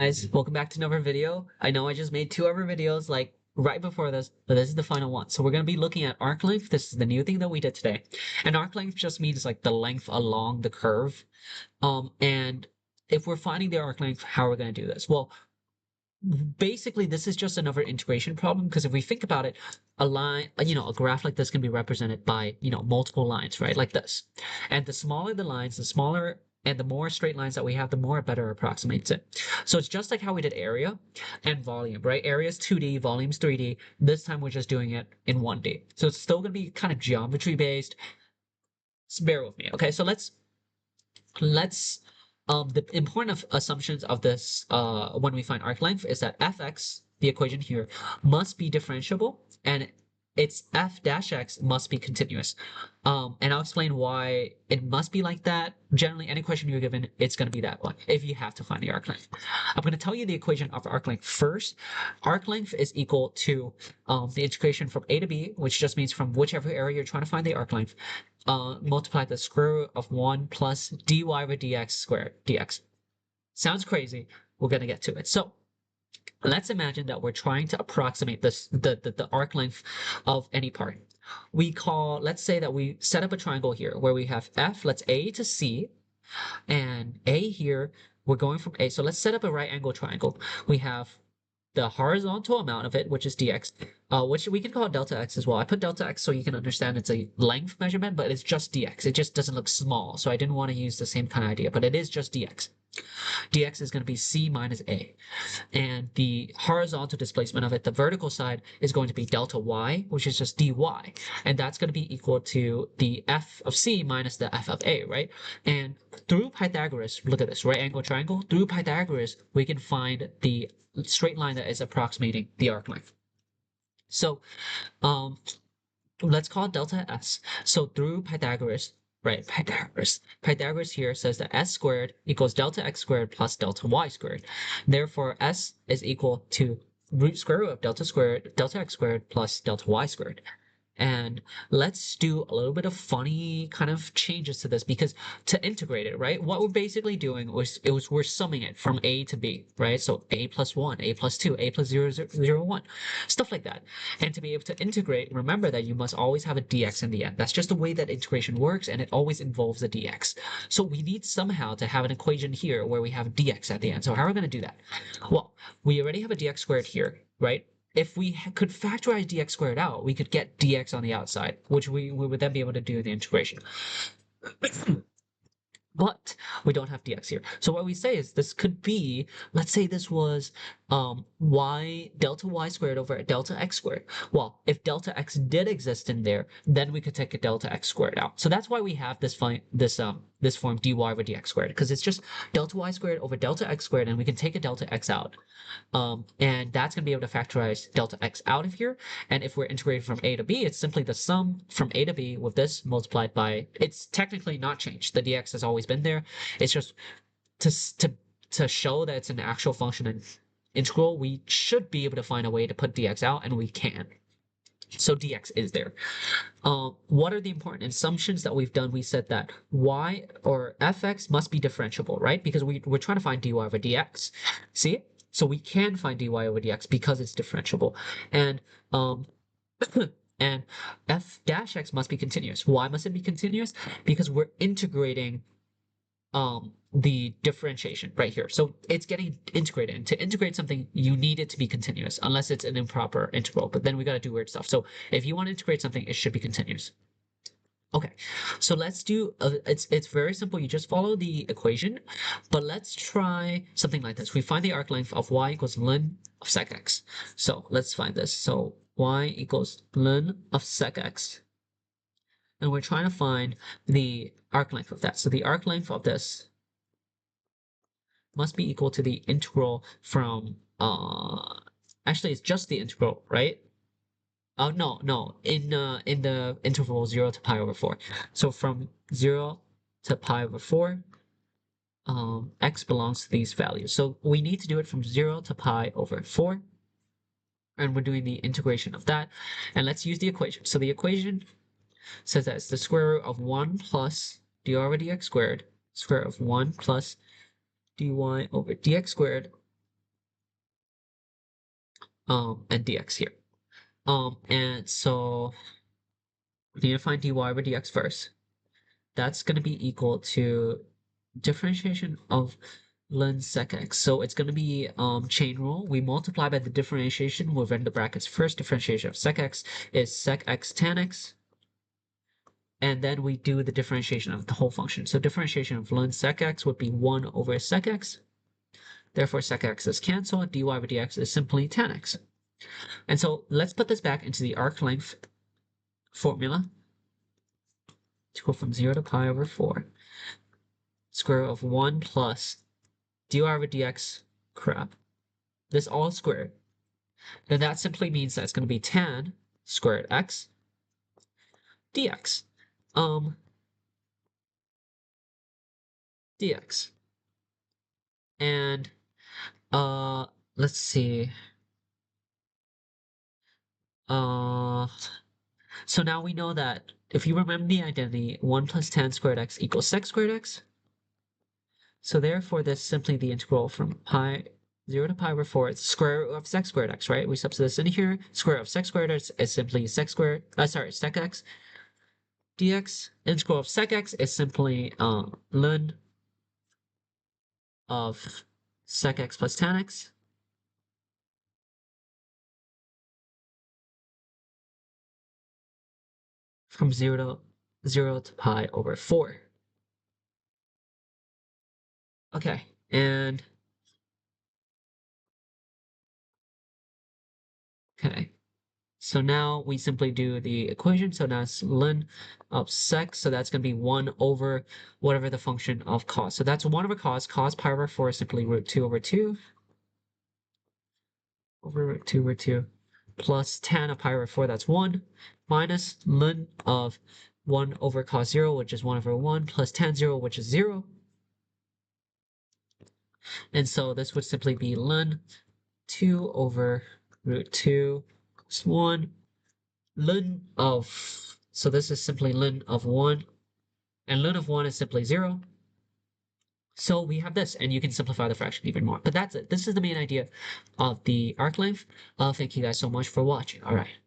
Guys, welcome back to another video. I know I just made two other videos like right before this, but this is the final one. So we're going to be looking at arc length. This is the new thing that we did today. And arc length just means like the length along the curve. And if we're finding the arc length, how are we going to do this? Well, basically this is just another integration problem because if we think about it, a line, a graph like this can be represented by, multiple lines, right? Like this. And the smaller the lines, the smaller and the more straight lines that we have, the more it better approximates it. So it's just like how we did area and volume, right? Area is 2D, volume's 3D. This time we're just doing it in 1D. So it's still going to be kind of geometry based. So bear with me. Okay, so let's the important assumptions of this when we find arc length is that fx, the equation here, must be differentiable and its f dash x must be continuous. And I'll explain why it must be like that. Generally, any question you're given, it's going to be that one if you have to find the arc length. I'm going to tell you the equation of arc length first. Arc length is equal to the integration from a to b, which just means from whichever area you're trying to find the arc length, multiply the square root of 1 plus dy over dx squared dx. Sounds crazy. We're going to get to it. So let's imagine that we're trying to approximate the arc length of any part. Let's say that we set up a triangle here where we have f, let's A to C, and A here, we're going from A. So let's set up a right angle triangle. We have the horizontal amount of it, which is dx, which we can call delta x as well. I put delta x so you can understand it's a length measurement, but it's just dx. It just doesn't look small, so I didn't want to use the same kind of idea, but it is just dx. Dx is going to be c minus a. And the horizontal displacement of it, the vertical side, is going to be delta y, which is just dy. And that's going to be equal to the f of c minus the f of a, right? And through Pythagoras, look at this, right angle triangle. Through Pythagoras, we can find the straight line that is approximating the arc length. So let's call it delta s. So through Pythagoras, right, Pythagoras here says that s squared equals delta x squared plus delta y squared. Therefore, s is equal to root square root of delta x squared plus delta y squared. And let's do a little bit of funny kind of changes to this because to integrate it, right? What we're basically doing we're summing it from A to B, right? So A plus 1, A plus 2, A plus 0, 0, 0, 1, stuff like that. And to be able to integrate, remember that you must always have a dx in the end. That's just the way that integration works, and it always involves a dx. So we need somehow to have an equation here where we have dx at the end. So how are we going to do that? Well, we already have a dx squared here, right? If we could factorize dx squared out, we could get dx on the outside, which we would then be able to do the integration. But we don't have dx here. So what we say is this could be, let's say this was delta y squared over delta x squared. Well, if delta x did exist in there, then we could take a delta x squared out. So that's why we have this form dy over dx squared, because it's just delta y squared over delta x squared, and we can take a delta x out. And that's going to be able to factorize delta x out of here. And if we're integrating from a to b, it's simply the sum from a to b with this multiplied by, it's technically not changed. The dx has always been there. It's just to show that it's an actual function and integral, we should be able to find a way to put dx out, and we can. So dx is there. What are the important assumptions that we've done? We said that y or fx must be differentiable, right? Because we're trying to find dy over dx. See? So we can find dy over dx because it's differentiable. And and f dash x must be continuous. Why must it be continuous? Because we're integrating the differentiation right here. So it's getting integrated. And to integrate something, you need it to be continuous, unless it's an improper integral. But then we got to do weird stuff. So if you want to integrate something, it should be continuous. Okay, so let's do, it's very simple. You just follow the equation, but let's try something like this. We find the arc length of y equals ln of sec x. So let's find this. So y equals ln of sec x. And we're trying to find the arc length of that. So the arc length of this must be equal to the integral from, actually it's just the integral, right? Oh, no, in the interval 0 to pi over 4. So from 0 to pi over 4, x belongs to these values. So we need to do it from 0 to pi over 4. And we're doing the integration of that. And let's use the equation. So the equation says that it's the square root of 1 plus dy over dx squared, square root of 1 plus dy over dx squared, and dx here. And so we need to find dy over dx first. That's going to be equal to differentiation of ln sec x. So it's going to be chain rule. We multiply by the differentiation within the brackets. First differentiation of sec x is sec x tan x. And then we do the differentiation of the whole function. So differentiation of ln sec x would be 1 over sec x. Therefore, sec x is canceled. dy over dx is simply tan x. And so let's put this back into the arc length formula to go from 0 to pi over 4. Square root of 1 plus dy over dx, crap, this all squared. Then that simply means that it's going to be tan squared x dx. Dx. And let's see. So now we know that if you remember the identity, 1 plus tan squared x equals sec squared x. So therefore, this is simply the integral from pi 0 to pi over 4. It's square root of sec squared x, right? We substitute this in here. Square root of sec squared x is simply sec squared, sec x. Dx, integral of sec x is simply ln of sec x plus tan x. From 0 to pi over 4. Okay, and okay. So now we simply do the equation. So now it's ln of sec. So that's going to be 1 over whatever the function of cos. So that's 1 over cos. Cos pi over 4 is simply root 2 over 2 over root 2 over 2 plus tan of pi over 4. That's 1 minus ln of 1 over cos 0, which is 1 over 1, plus tan 0, which is 0. And so this would simply be ln 2 over root 2 plus 1 ln of, so this is simply ln of 1, and ln of 1 is simply 0. So we have this, and you can simplify the fraction even more. But that's it. This is the main idea of the arc length. Thank you guys so much for watching. All right.